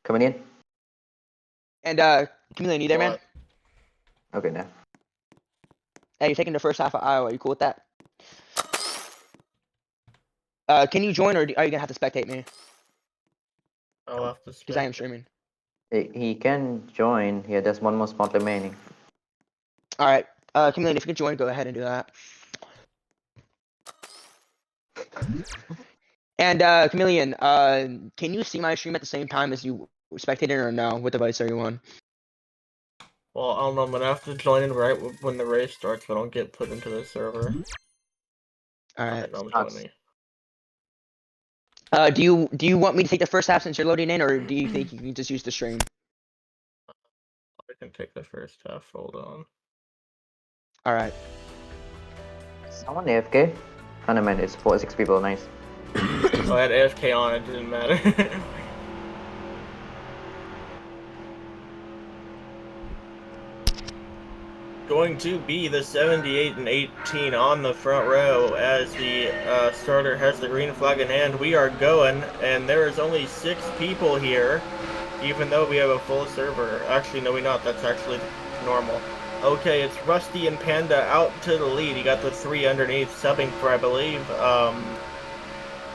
Coming in? And Chameleon, you there, man? Okay, now. Hey, you're taking the first half of Iowa. You cool with that? Can you join, or are you gonna have to spectate me? I'll have to spectate. Because I am streaming. He can join. Yeah, there's one more spot remaining. All right, Chameleon, if you can join, go ahead and do that. And Chameleon, can you see my stream at the same time as you spectated, or no? What device are you on? Well, I don't know. I'm gonna have to join in right when the race starts, but I don't get put into the server. All right. I'm joining. Do you want me to take the first half since you're loading in, or do you think you can just use the stream? I can take the first half. Hold on. All right. Someone AFK? Oh, no, man, it's 6 people. Nice. I had AFK on. It didn't matter. Going to be the 78 and 18 on the front row as the starter has the green flag in hand. We are going, and there is only 6 people here, even though we have a full server. Actually, no, we're not. That's actually normal. Okay, it's Rusty and Panda out to the lead. You got the 3 underneath subbing for, I believe.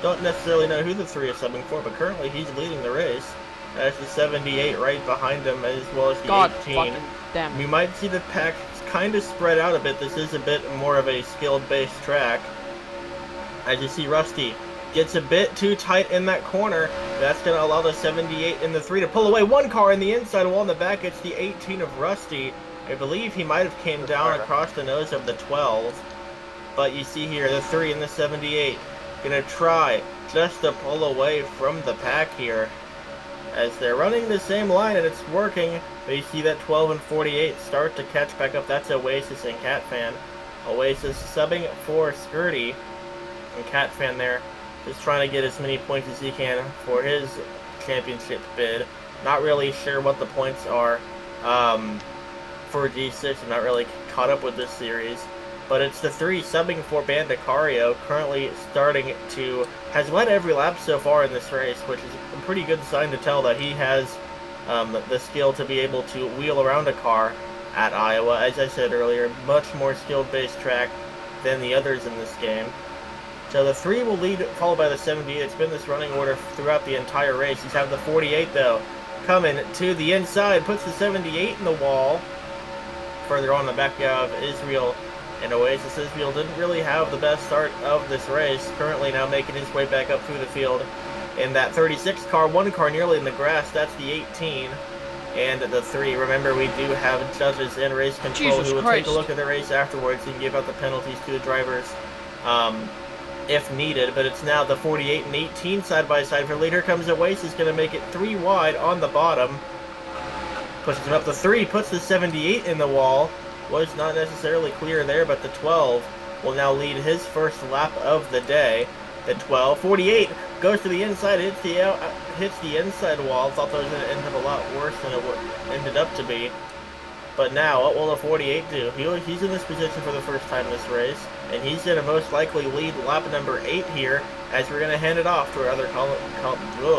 Don't necessarily know who the 3 is subbing for, but currently he's leading the race. As the 78 right behind him, as well as the 18. Damn. We might see the pack kind of spread out a bit. This is a bit more of a skill-based track. As you see, Rusty gets a bit too tight in that corner. That's going to allow the 78 and the 3 to pull away. One car in the inside wall in the back. It's the 18 of Rusty. I believe he might have came down across the nose of the 12. But you see here, the 3 and the 78 going to try just to pull away from the pack here. As they're running the same line and it's working, but you see that 12 and 48 start to catch back up. That's Oasis and Catfan. Oasis subbing for Skirty, and Catfan there just trying to get as many points as he can for his championship bid. Not really sure what the points are for D6. I'm not really caught up with this series. But it's the 3 subbing for Bandicario, currently has led every lap so far in this race, which is a pretty good sign to tell that he has the skill to be able to wheel around a car at Iowa. As I said earlier, much more skill-based track than the others in this game. So the 3 will lead, followed by the 78. It's been this running order throughout the entire race. He's having the 48, though, coming to the inside, puts the 78 in the wall. Further on the back of Israel. And Oasis Israel didn't really have the best start of this race, currently now making his way back up through the field. In that 36 car, 1 car nearly in the grass, that's the 18. And the 3, remember we do have judges in race control who will take a look at the race afterwards and give out the penalties to the drivers if needed. But it's now the 48 and 18 side by side for lead. Here comes Oasis, going to make it 3 wide on the bottom. Pushes him up the 3, puts the 78 in the wall. Was not necessarily clear there, but the 12 will now lead his first lap of the day. The 48 goes to the inside, hits the inside wall. Thought that was going to end up a lot worse than it ended up to be. But now, what will the 48 do? He's in this position for the first time in this race, and he's going to most likely lead lap number 8 here, as we're going to hand it off to our other commentator.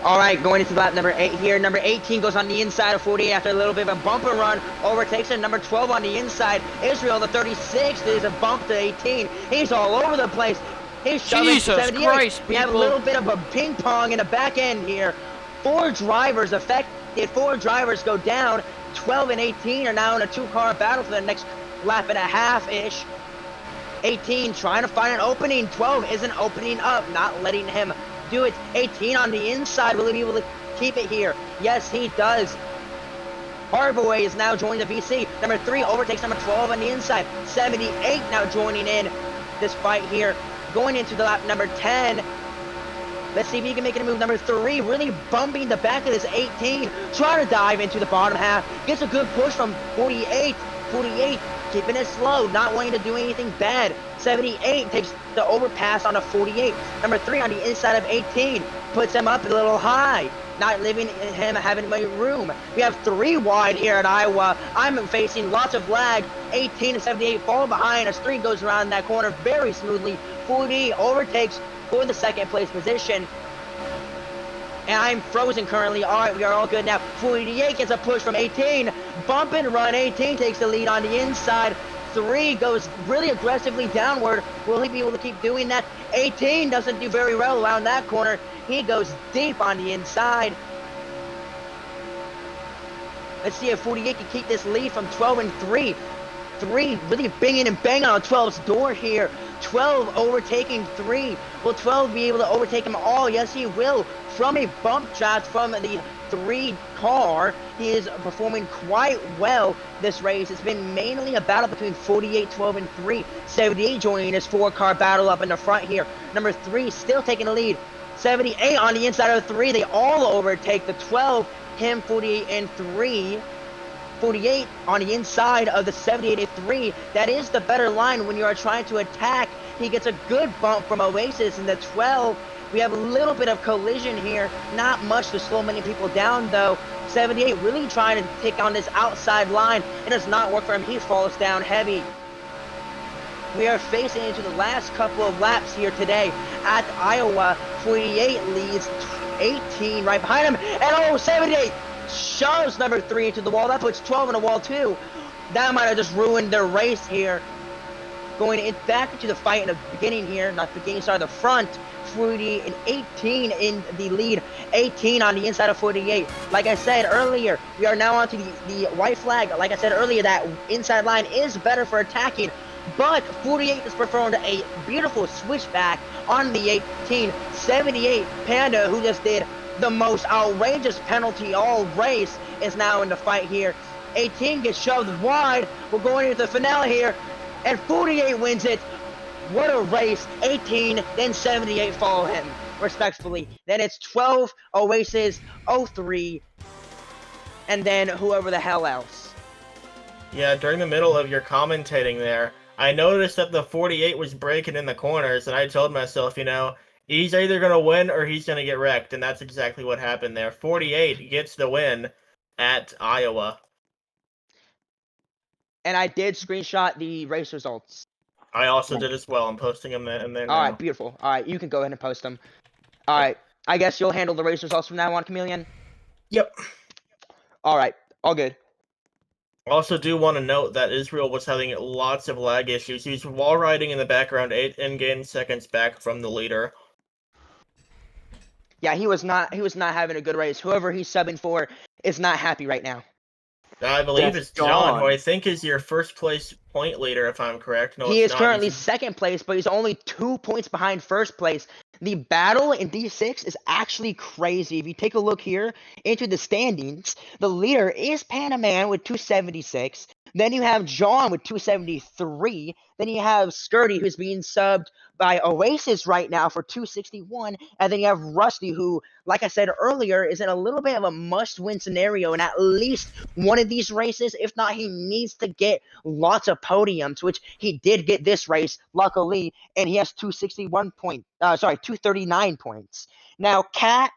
All right, going into lap number 8 here. Number 18 goes on the inside of 48 after a little bit of a bumper run. Overtakes him. Number 12 on the inside. Israel, the 36, there's a bump to 18. He's all over the place. He's shoving 78. Christ, we have a little bit of a ping pong in the back end here. 4 drivers affected. 4 drivers go down. 12 and 18 are now in a 2-car battle for the next lap and a half-ish. 18 trying to find an opening. 12 isn't opening up, not letting him do it. 18 on the inside. Will he be able to keep it here? Yes, he does. Harbaway is now joining the VC. Number 3 overtakes number 12 on the inside. 78 now joining in this fight here. Going into the lap number 10. Let's see if he can make it a move. Number 3 really bumping the back of this 18. Trying to dive into the bottom half. Gets a good push from 48. 48 keeping it slow, not wanting to do anything bad. 78 takes the overpass on a 48. Number 3 on the inside of 18 puts him up a little high, not leaving him having any room. We have 3 wide here at Iowa. I'm facing lots of lag. 18 and 78 fall behind as 3 goes around that corner very smoothly. 40 overtakes for the 2nd place position. And I'm frozen currently. All right, we are all good now. 48 gets a push from 18. Bump and run. 18 takes the lead on the inside. 3 goes really aggressively downward. Will he be able to keep doing that? 18 doesn't do very well around that corner. He goes deep on the inside. Let's see if 48 can keep this lead from 12 and 3. 3 really banging and banging on 12's door here. 12 overtaking 3. Will 12 be able to overtake them all? Yes, he will. From a bump shot from the 3 car, he is performing quite well this race. It's been mainly a battle between 48, 12, and 3. 78 joining this 4-car battle up in the front here. Number 3 still taking the lead. 78 on the inside of 3. They all overtake the 12. Him, 48, and 3. 48 on the inside of the 78 and 3. That is the better line when you are trying to attack. He gets a good bump from Oasis in the 12. We have a little bit of collision here. Not much to slow many people down, though. 78 really trying to take on this outside line. It does not work for him. He falls down heavy. We are facing into the last couple of laps here today at Iowa. 48 leads 18 right behind him. And 78 shoves number 3 into the wall. That puts 12 in the wall too. That might have just ruined their race here. Going back into the fight in the beginning here, not the beginning, sorry, the front. 40 and 18 in the lead, 18 on the inside of 48. Like I said earlier, we are now onto the white flag. Like I said earlier, that inside line is better for attacking, but 48 has performed a beautiful switchback on the 18. 78, Panda, who just did the most outrageous penalty all race, is now in the fight here. 18 gets shoved wide. We're going into the finale here, and 48 wins it. What a race. 18, then 78 follow him, respectfully. Then it's 12, Oasis, 03, and then whoever the hell else. Yeah, during the middle of your commentating there, I noticed that the 48 was breaking in the corners, and I told myself, you know, he's either going to win or he's going to get wrecked, and that's exactly what happened there. 48 gets the win at Iowa. And I did screenshot the race results. I also did as well. I'm posting them in there now. All right, beautiful. All right, you can go ahead and post them. All right, I guess you'll handle the race results from now on, Chameleon? Yep. All right, all good. Also do want to note that Israel was having lots of lag issues. He was wall riding in the background 8 in-game seconds back from the leader. Yeah, he was not having a good race. Whoever he's subbing for is not happy right now. I believe That's it's John, who I think is your first place point leader, if I'm correct. No, he is not. currently second place, but he's only 2 points behind first place. The battle in D6 is actually crazy. If you take a look here into the standings, the leader is Panaman with 276. Then you have John with 273. Then you have Skirty, who's being subbed by Oasis right now for 261. And then you have Rusty, who, like I said earlier, is in a little bit of a must-win scenario in at least one of these races. If not, he needs to get lots of podiums, which he did get this race, luckily, and he has 239 points. Now, Cat,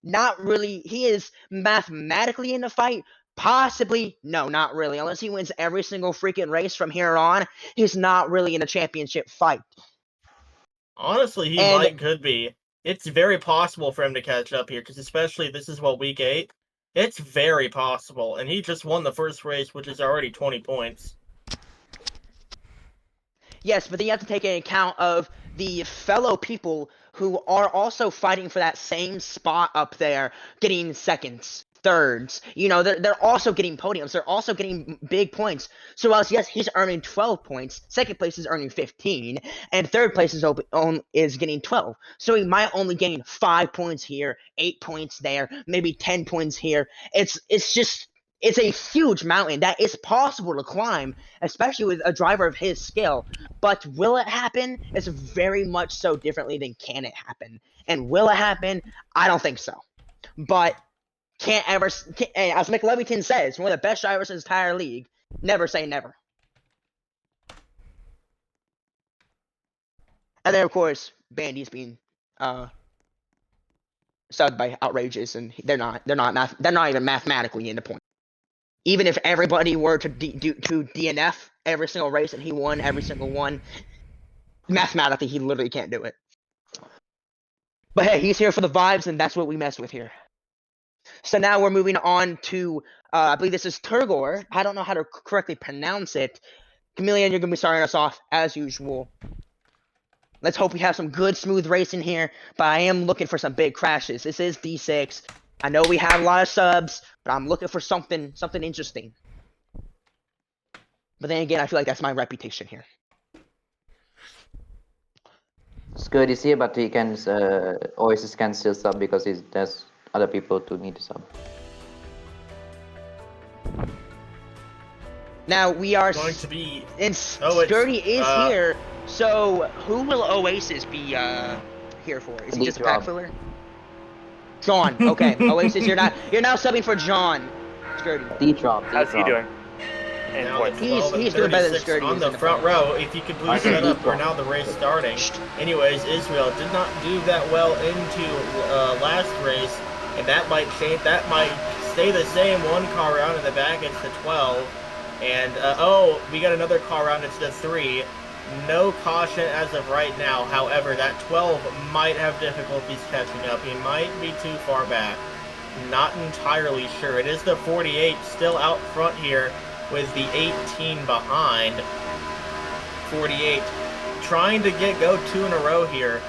not really. He is mathematically in the fight. Possibly, no, not really. Unless he wins every single freaking race from here on, he's not really in a championship fight. Honestly, he could be. It's very possible for him to catch up here, because especially this is week 8. It's very possible, and he just won the first race, which is already 20 points. Yes, but then you have to take into account of the fellow people who are also fighting for that same spot up there, getting seconds, thirds. You know, they're also getting podiums. They're also getting big points. So whilst, yes, he's earning 12 points, second place is earning 15, and third place is getting 12. So he might only gain 5 points here, 8 points there, maybe 10 points here. It's a huge mountain that is possible to climb, especially with a driver of his skill. But will it happen? It's very much so differently than can it happen. And will it happen? I don't think so. But as Mick Levington says, one of the best drivers in the entire league, never say never. And then, of course, Bandy's being subbed by Outrageous, and they're not even mathematically in the point. Even if everybody were to DNF every single race and he won every single one, mathematically he literally can't do it. But hey, he's here for the vibes, and that's what we mess with here. So now we're moving on to, I believe this is Turgor. I don't know how to correctly pronounce it. Chameleon, you're going to be starting us off as usual. Let's hope we have some good, smooth racing here, but I am looking for some big crashes. This is D6. I know we have a lot of subs, but I'm looking for something interesting. But then again, I feel like that's my reputation here. Scud is here, but he can Oasis can still sub because there's other people to need to sub. Now we are Going to be. and Sturdy is here. So who will Oasis be here for? Is he just a pack filler? John. Okay, Oasis, you're now subbing for John. Sturdy. D-drop. How's he doing? He's doing better than Sturdy. On the front row, if you could please set up, or now the race starting. Anyways, Israel did not do that well into last race, and that might change. That might stay the same. One car round in the back, it's the 12. And, oh, we got another car round, it's the 3. No caution as of right now. However, that 12 might have difficulties catching up. He might be too far back. Not entirely sure. It is the 48 still out front here with the 18 behind. 48 trying to go 2 in a row here.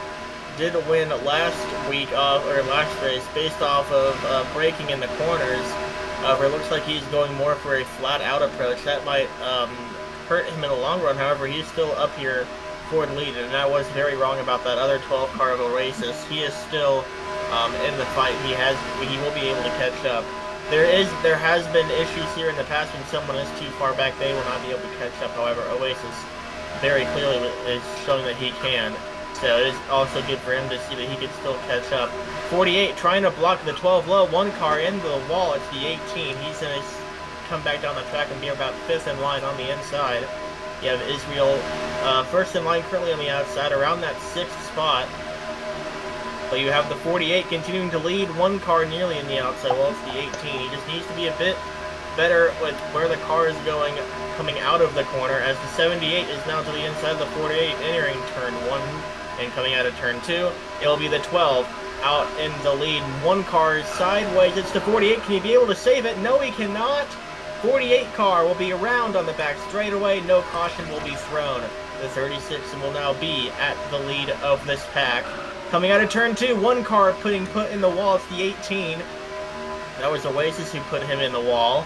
Did win last week or last race based off of braking in the corners. It looks like he's going more for a flat-out approach. That might hurt him in the long run. However, he's still up here for the lead, and I was very wrong about that other 12 car of Oasis. He is still in the fight. He will be able to catch up. There has been issues here in the past when someone is too far back, they will not be able to catch up. However, Oasis very clearly is showing that he can. So it is also good for him to see that he can still catch up. 48 trying to block the 12 low, one car into the wall, it's the 18. He's going to come back down the track and be about 5th in line on the inside. You have Israel first in line currently on the outside, around that 6th spot. But you have the 48 continuing to lead, one car nearly in the outside, well it's the 18. He just needs to be a bit better with where the car is going, coming out of the corner, as the 78 is now to the inside of the 48, entering turn 1 and coming out of turn 2. It'll be the 12 out in the lead. One car is sideways, it's the 48. Can he be able to save it? No, he cannot. 48 car will be around on the back straightaway. No caution will be thrown. The 36 will now be at the lead of this pack. Coming out of turn 2, one car put in the wall. It's the 18. That was Oasis who put him in the wall.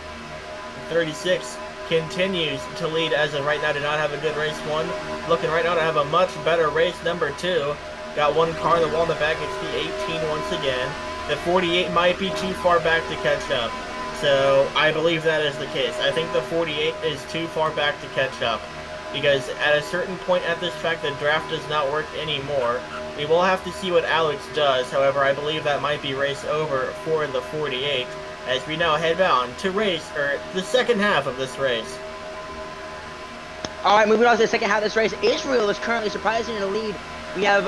36 continues to lead as of right now. Did not have a good race 1. Looking right now to have a much better race number 2. Got one car in the wall in the back. It's the 18 once again. The 48 might be too far back to catch up. So I believe that is the case. I think the 48 is too far back to catch up. Because at a certain point at this track, the draft does not work anymore. We will have to see what Alex does. However, I believe that might be race over for the 48. As we now head on to the second half of this race. Alright, moving on to the second half of this race. Israel is currently surprising in the lead. We have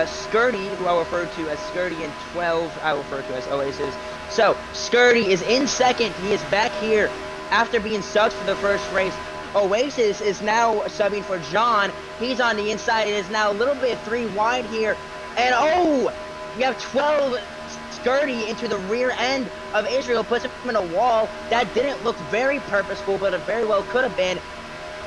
Skirty, who I refer to as Skirty, and 12 I refer to as Oasis. So, Skirty is in second. He is back here after being subbed for the first race. Oasis is now subbing for John. He's on the inside. It is now a little bit 3 wide here. And oh, we have 12 Skirty into the rear end of Israel, puts him in a wall. That didn't look very purposeful, but it very well could have been.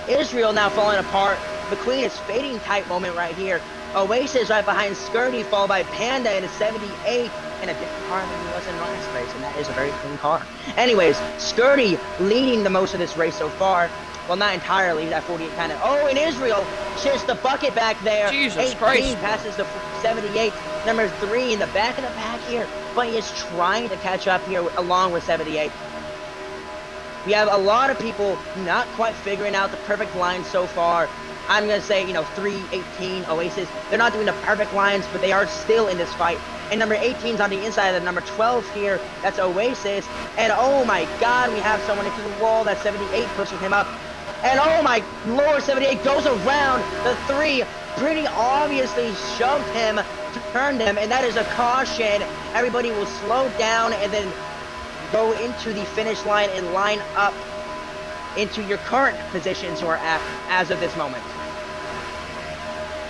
Israel now falling apart. McQueen is fading type moment right here. Oasis right behind Skirty, followed by Panda in a 78, and a different car than he was in last race, and that is a very clean car. Anyways, Skirty leading the most of this race so far. Well, not entirely, that 48 kind of... Oh, and Israel shits the bucket back there. Jesus 18 Christ. passes the 78, number 3 in the back of the pack here, but he is trying to catch up here along with 78. We have a lot of people not quite figuring out the perfect line so far. I'm going to say, 3, 18, Oasis. They're not doing the perfect lines, but they are still in this fight. And number 18's on the inside of the number 12 here. That's Oasis. And oh my god, we have someone into the wall. That's 78 pushing him up. And oh my lord, 78 goes around the 3. Pretty obviously shoved him, turned him, and that is a caution. Everybody will slow down and then go into the finish line and line up into your current positions you are at as of this moment.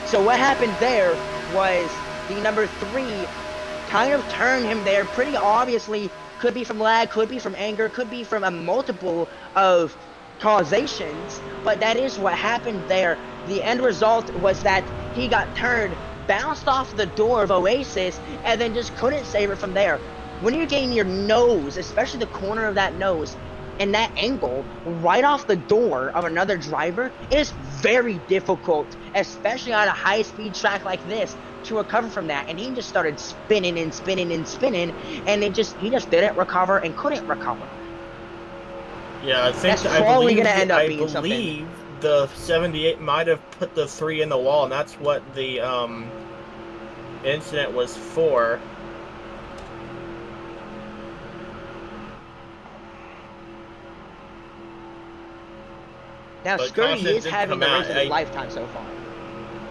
So what happened there was the number 3 kind of turned him there pretty obviously. Could be from lag, could be from anger, could be from a multiple of causations, but that is what happened there. The end result was that he got turned, bounced off the door of Oasis, and then just couldn't save it from there. When you're getting your nose, especially the corner of that nose, and that angle right off the door of another driver, it is very difficult, especially on a high-speed track like this, to recover from that. And he just started spinning and spinning and spinning, and he just didn't recover and couldn't recover. Yeah, I think That's probably gonna end up being something. I believe the 78 might have put the 3 in the wall, and that's what the incident was for. Now, But Scurry caution is did having come the out. race of his lifetime so far.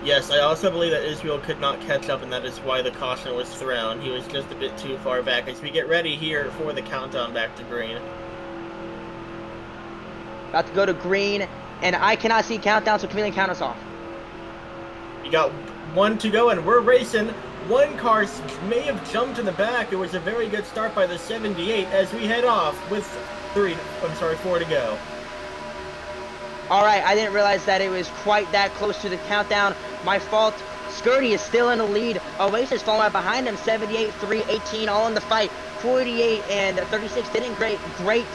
Yes, I also believe that Israel could not catch up, and that is why the caution was thrown. He was just a bit too far back. As we get ready here for the countdown back to green. About to go to green, and I cannot see countdown, so Chameleon, count us off. You got 1 to go, and we're racing. One car may have jumped in the back. It was a very good start by the 78 as we head off with 4 to go. Alright, I didn't realize that it was quite that close to the countdown. My fault. Scurry is still in the lead. Oasis falling right behind him. 78, 3, 18, all in the fight. 48 and 36 didn't great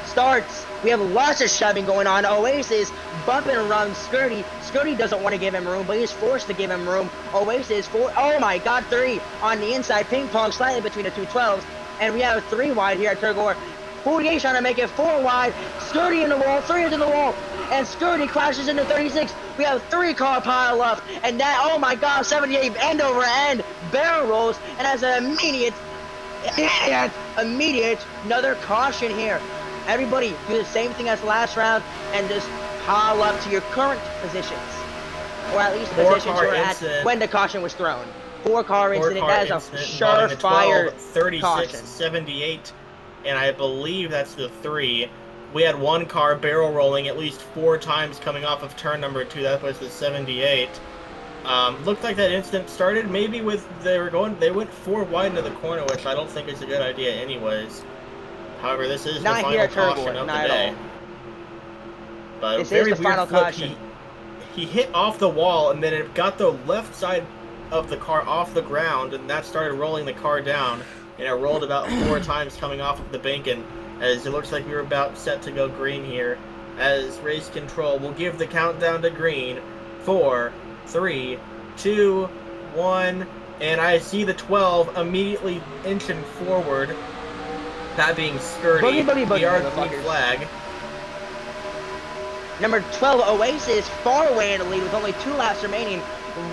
starts. We have lots of shoving going on. Oasis bumping around Scurry. Scurry doesn't want to give him room, but he's forced to give him room. Oasis, oh my god, 3 on the inside. Ping pong slightly between the two 12s. And we have 3 wide here at Turgor. 48 trying to make it 4 wide. Scurry in the wall, 3 into the wall. And Scurry crashes into 36. We have 3 car pile up. And that, oh my god, 78 end over end. Barrel rolls and has an immediate another caution here. Everybody do the same thing as the last round and just pile up to your current positions. Or at least the positions you were at when the caution was thrown. 4-car incident, that is a surefire 36, caution. 78, and I believe that's the 3. We had 1 car barrel rolling at least 4 times coming off of turn number 2. That was the 78. Looked like that incident started maybe with they went 4 wide into the corner, which I don't think is a good idea anyways. However, this is Not the here final at caution Turbo, of the not day. at all. But This very is the weird final flip. caution. He hit off the wall, and then it got the left side of the car off the ground, and that started rolling the car down. And it rolled about 4 times coming off of the banking, as it looks like we were about set to go green here. As race control will give the countdown to green. 4, 3, 2, 1, and I see the 12 immediately inching forward. That being Scurry. Boogie, We are motherfuckers. green flag. Number 12, Oasis, far away in the lead with only 2 laps remaining.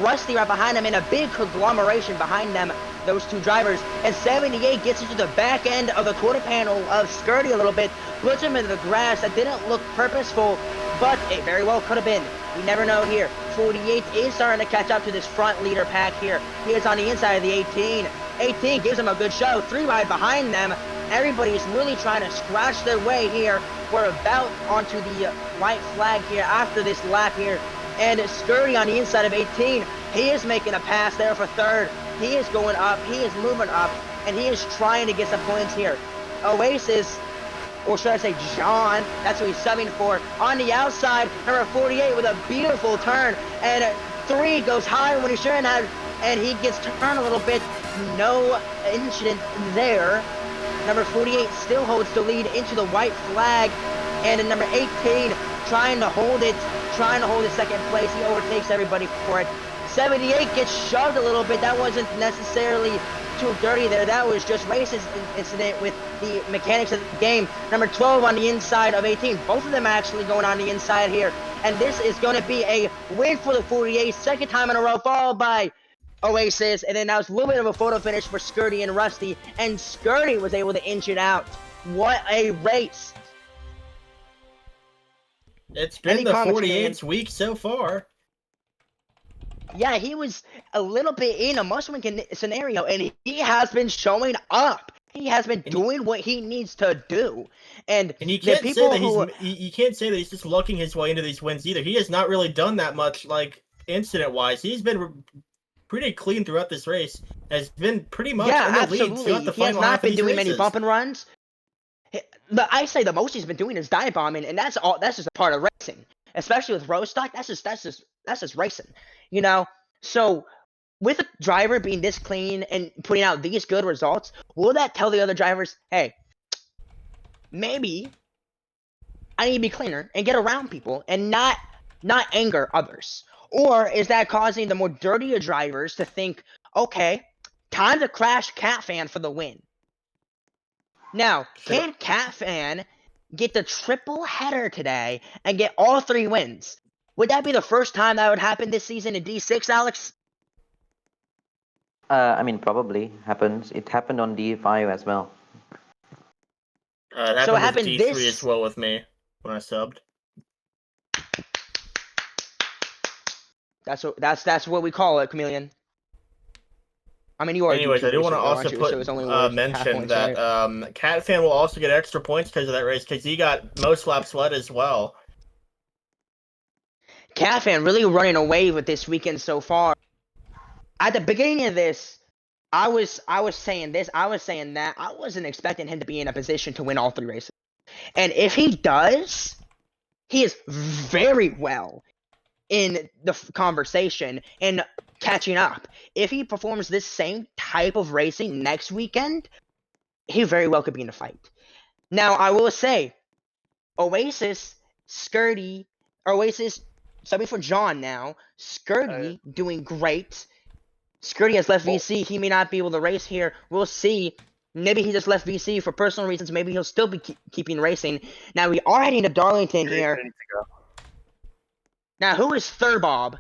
Rusty right behind them, and a big conglomeration behind them, those 2 drivers. And 78 gets into the back end of the quarter panel of Scurry a little bit, puts him into the grass. That didn't look purposeful, but it very well could have been. We never know here. 48 is starting to catch up to this front leader pack here. He is on the inside of the 18. 18 gives him a good show, 3 wide behind them. Everybody's really trying to scratch their way here. We're about onto the white flag here after this lap here. And Scurry on the inside of 18. He is making a pass there for 3rd. He is going up. He is moving up. And he is trying to get some points here. Oasis, or should I say John, that's who he's subbing for. On the outside, number 48 with a beautiful turn. And 3 goes high when he shouldn't have. And he gets turned a little bit. No incident there. Number 48 still holds the lead into the white flag. And in number 18, trying to hold it, second place. He overtakes everybody for it. 78 gets shoved a little bit. That wasn't necessarily too dirty there. That was just racist incident with the mechanics of the game. Number 12 on the inside of 18. Both of them actually going on the inside here. And this is going to be a win for the 48, second time in a row, followed by Oasis. And then that was a little bit of a photo finish for Scurry and Rusty. And Scurry was able to inch it out. What a race. It's been the 48's week so far. Yeah, he was a little bit in a must-win scenario, and he has been showing up. He has been doing what he needs to do. And you can't say that you can't say that he's just lucking his way into these wins either. He has not really done that much, like, incident-wise. He's been pretty clean throughout this race. Has been pretty much Yeah, in the lead absolutely. throughout the He has final not half of been these doing many races. bump and runs. I say the most he's been doing is dive bombing, and that's all. That's just a part of racing, especially with road stock. That's just racing, you know. So with a driver being this clean and putting out these good results, will that tell the other drivers, hey, maybe I need to be cleaner and get around people and not anger others? Or is that causing the more dirtier drivers to think, okay, time to crash Cat Fan for the win? Now, can Cat Fan get the triple header today and get all 3 wins? Would that be the first time that would happen this season in D6, Alex? I mean, probably happens. It happened on D5 as well. It So it happened with happened D3 as well with me when I subbed. That's what we call it, Chameleon. I mean, you are. Anyways, I do want to also mention points, that right? Cat Fan will also get extra points because of that race because he got most laps led as well. Cat Fan really running away with this weekend so far. At the beginning of this, I was saying this, I was saying that. I wasn't expecting him to be in a position to win all 3 races. And if he does, he is very well in the conversation and catching up. If he performs this same type of racing next weekend, he very well could be in a fight. Now, I will say, Oasis, subbing for John now. Skirty doing great. Skirty has left VC. He may not be able to race here. We'll see. Maybe he just left VC for personal reasons. Maybe he'll still be keeping racing. Now, we are heading to Darlington here. Now, who is Thurbob?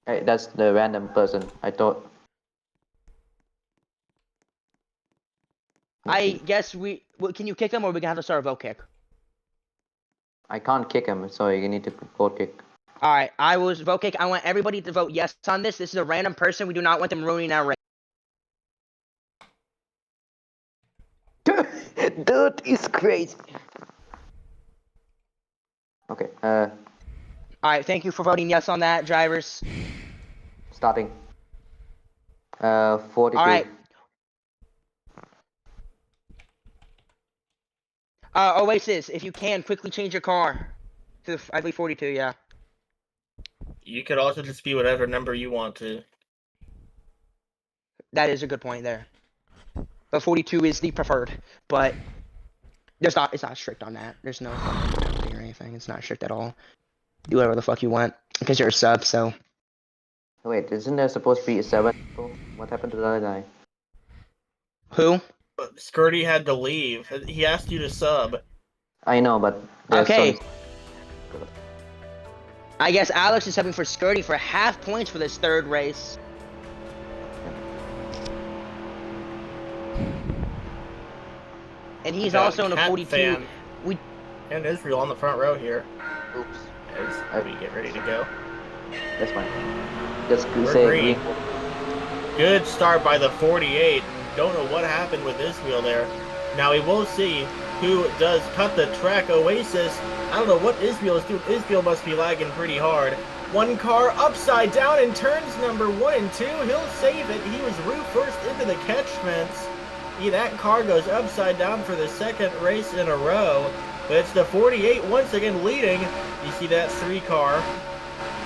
Hey, that's the random person. I thought. I guess can you kick him, or we can have to start a vote kick? I can't kick him, so you need to vote kick. Alright, I will vote kick. I want everybody to vote yes on this. This is a random person. We do not want them ruining our race. Dirt is crazy. Okay, Alright, thank you for voting yes on that, drivers. starting. 42. Alright. Oasis, if you can, quickly change your car to, I believe, 42, yeah. You could also just be whatever number you want to. That is a good point there. But 42 is the preferred, but it's not strict on that. There's no fucking or anything. It's not strict at all. Do whatever the fuck you want, because you're a sub, so. Wait, isn't there supposed to be 7 people? What happened to the other guy? Who? Skirty had to leave. He asked you to sub. I know, but okay. I guess Alex is subbing for Skirty for half points for this 3rd race. And he's also in a 42. Fan. And Israel on the front row here. Oops. As we get ready to go. That's fine. Just We're say green. green. Good start by the 48. Don't know what happened with Israel there. Now we will see who does cut the track. Oasis. I don't know what Israel is doing. Israel must be lagging pretty hard. One car upside down in turns number 1 and 2. He'll save it. He was roof first into the catchments. That car goes upside down for the 2nd race in a row. But it's the 48 once again leading. You see that 3 car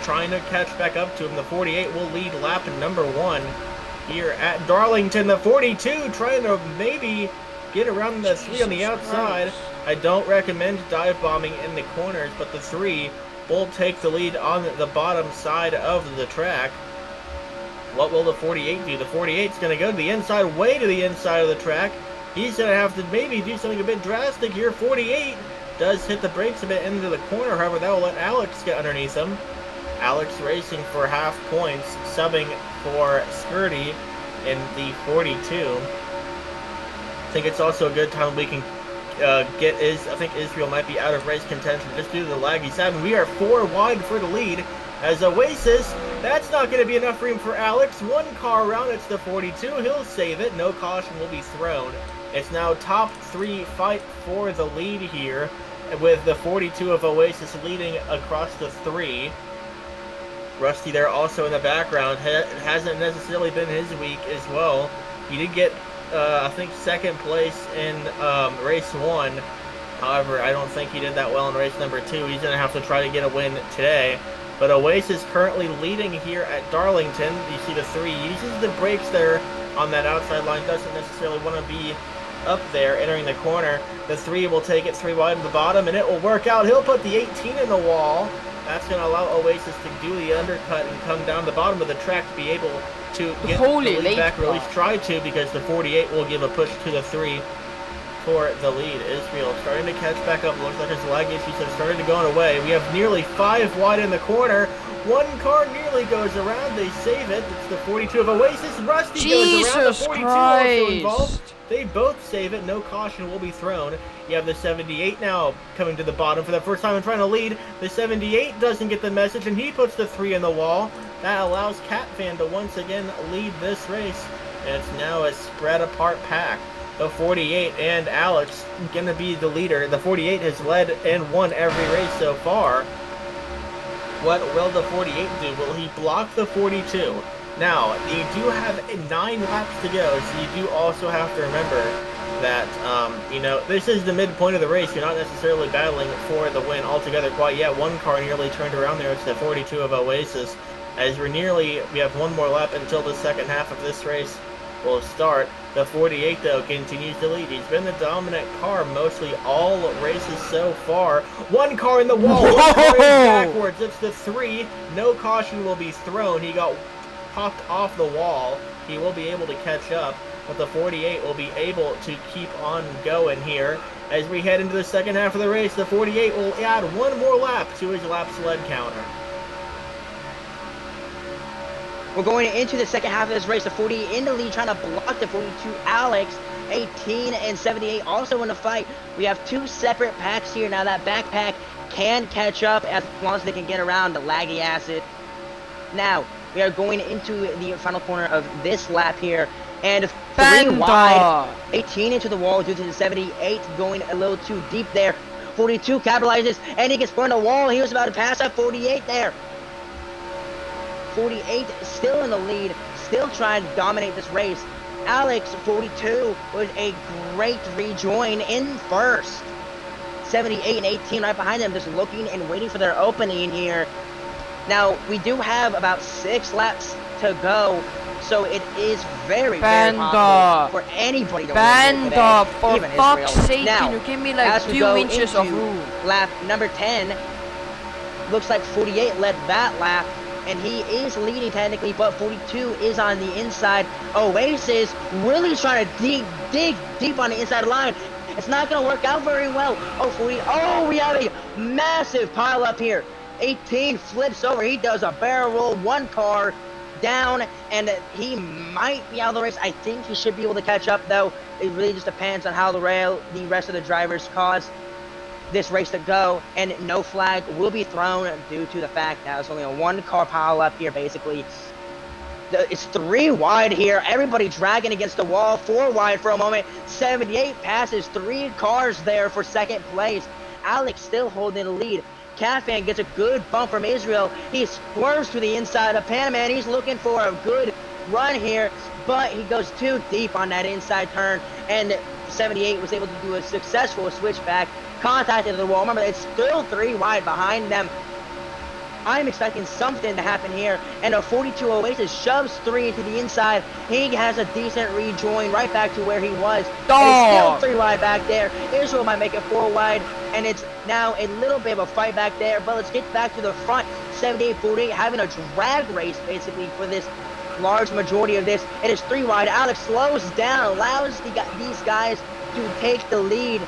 trying to catch back up to him. The 48 will lead lap number 1 here at Darlington. The 42 trying to maybe get around the 3 on the outside. I don't recommend dive bombing in the corners, but the 3 will take the lead on the bottom side of the track. What will the 48 do? The 48's going to go to the inside, way to the inside of the track. He's going to have to maybe do something a bit drastic here. 48 does hit the brakes a bit into the corner, however, that will let Alex get underneath him. Alex racing for half points, subbing for Skirty in the 42. I think it's also a good time we can I think Israel might be out of race contention just due to the lag he's having. We are 4 wide for the lead. As Oasis, that's not going to be enough room for Alex. 1 car around, it's the 42. He'll save it. No caution will be thrown. It's now top 3 fight for the lead here, with the 42 of Oasis leading across the 3. Rusty there also in the background. It hasn't necessarily been his week as well. He did get, I think, second place in race 1. However, I don't think he did that well in race number 2. He's going to have to try to get a win today. But Oasis currently leading here at Darlington. You see the 3 uses the brakes there on that outside line. Doesn't necessarily want to be up there entering the corner. The 3 will take it 3 wide to the bottom, and it will work out. He'll put the 18 in the wall. That's going to allow Oasis to do the undercut and come down the bottom of the track to be able to get the lead back, or at least try to, because the 48 will give a push to the 3 for the lead. Israel starting to catch back up. Looks like his lag issues have started to go away. We have nearly 5 wide in the corner. One car nearly goes around. They save it. It's the 42 of Oasis. Rusty goes around. The 42 also involved. They both save it. No caution will be thrown. You have the 78 now coming to the bottom for the first time and trying to lead. The 78 doesn't get the message, and he puts the 3 in the wall. That allows Catfan to once again lead this race. And it's now a spread apart pack. The 48 and Alex going to be the leader. The 48 has led and won every race so far. What will the 48 do? Will he block the 42? Now, you do have 9 laps to go, so you do also have to remember that, you know, this is the midpoint of the race. You're not necessarily battling for the win altogether quite yet. One car nearly turned around there. It's the 42 of Oasis. As we have 1 more lap until the second half of this race will start. The 48, though, continues to lead. He's been the dominant car mostly all races so far. 1 car in the wall. 1 car is backwards. It's the 3. No caution will be thrown. He got popped off the wall. He will be able to catch up, but the 48 will be able to keep on going here. As we head into the second half of the race, the 48 will add 1 more lap to his lap sled counter. We're going into the second half of this race. The 48 in the lead, trying to block the 42. Alex, 18 and 78 also in the fight. We have 2 separate packs here. Now that backpack can catch up as long as they can get around the laggy acid. Now, we are going into the final corner of this lap here. And 3 wide, 18 into the wall due to the 78 going a little too deep there. 42 capitalizes, and he gets put on the wall. He was about to pass up 48 there. 48 still in the lead, still trying to dominate this race. Alex, 42, with a great rejoin in first. 78 and 18 right behind them, just looking and waiting for their opening here. Now, we do have about 6 laps to go, so it is very possible for anybody to win today, for even fuck's Israel. sake, now, can you give me like 2 inches of room? Lap number 10, looks like 48 led that lap, and he is leading technically, but 42 is on the inside. Oasis really trying to dig deep on the inside line. It's not going to work out very well. Oh, 40. Oh, we have a massive pile up here. 18 flips over. He does a barrel roll. 1 car down, and he might be out of the race. I think he should be able to catch up, though. It really just depends on how the rest of the drivers cause this race to go, and no flag will be thrown due to the fact that it's only a 1 car pile up here, basically. It's 3 wide here. Everybody dragging against the wall. 4 wide for a moment. 78 passes 3 cars there for second place. Alex still holding the lead. Catfan gets a good bump from Israel. He swerves to the inside of Panaman. He's looking for a good run here, but he goes too deep on that inside turn, and 78 was able to do a successful switchback, contacted the wall. Remember, it's still 3 wide behind them. I'm expecting something to happen here, and a 42 Oasis shoves 3 into the inside. He has a decent rejoin right back to where he was. And it's still 3 wide back there. Israel might make it 4 wide, and it's now a little bit of a fight back there, but let's get back to the front. 78-48 having a drag race basically for this large majority of this. It is 3 wide. Alex slows down, allows these guys to take the lead.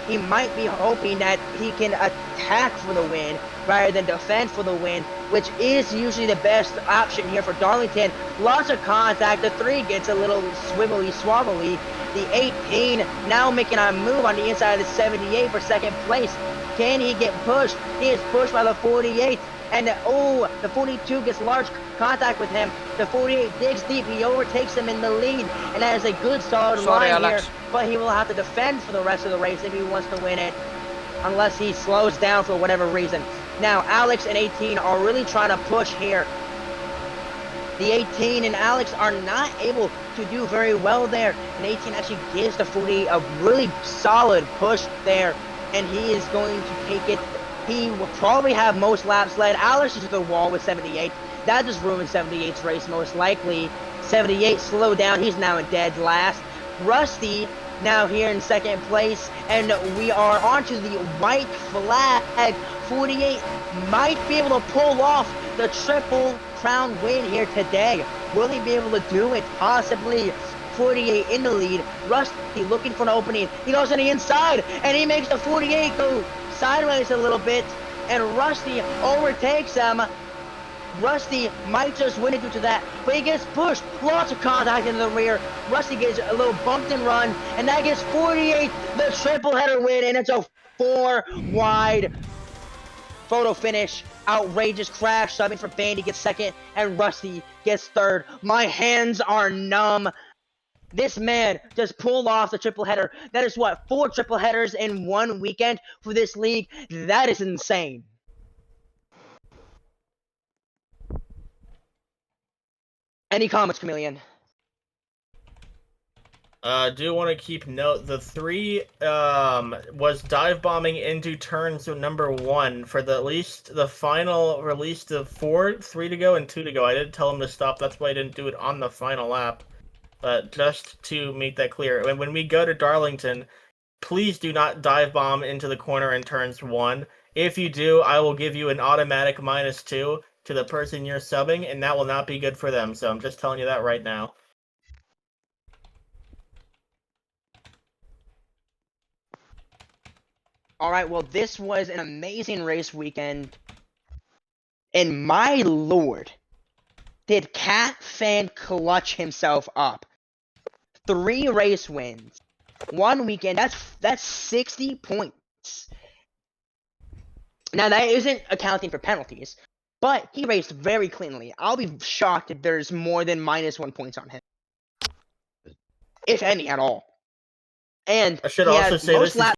He might be hoping that he can attack for the win rather than defend for the win, which is usually the best option here for Darlington. Lots of contact. The 3 gets a little swivelly swabbly. The 18 now making a move on the inside of the 78 for second place. Can he get pushed? He is pushed by the 48. And the 42 gets large contact with him. The 48 digs deep. He overtakes him in the lead, and that is a good solid line here. But he will have to defend for the rest of the race if he wants to win it, unless he slows down for whatever reason. Now, Alex and 18 are really trying to push here. The 18 and Alex are not able to do very well there. And 18 actually gives the 48 a really solid push there. And he is going to take it. He will probably have most laps led. Alex is to the wall with 78. That just ruined 78's race most likely. 78 slowed down. He's now in dead last. Rusty now here in second place. And we are onto the white flag. 48 might be able to pull off the triple crown win here today. Will he be able to do it? Possibly. 48 in the lead. Rusty looking for an opening. He goes on the inside and he makes the 48 go sideways a little bit. And Rusty overtakes him. Rusty might just win it due to that, but he gets pushed. Lots of contact in the rear. Rusty gets a little bumped and run, and that gets 48 the triple header win, and it's a 4-wide photo finish. Outrageous crash. Subbing for Bandy gets second, and Rusty gets third. My hands are numb. This man just pulled off the triple header. That is what, 4 triple headers in 1 weekend for this league? That is insane. Any comments, Chameleon? Do want to keep note, the 3 was dive bombing into turns number 1 for at least the final release of 4, 3 to go and 2 to go. I didn't tell him to stop, that's why I didn't do it on the final lap. But just to make that clear, when we go to Darlington, please do not dive bomb into the corner in turns 1. If you do, I will give you an automatic -2 to the person you're subbing, and that will not be good for them. So I'm just telling you that right now. Alright, well, this was an amazing race weekend. And my lord, did Cat Fan clutch himself up. 3 race wins. 1 weekend, that's 60 points. Now, that isn't accounting for penalties, but he raced very cleanly. I'll be shocked if there's more than -1 points on him. If any at all. And I should he also has say most this is laps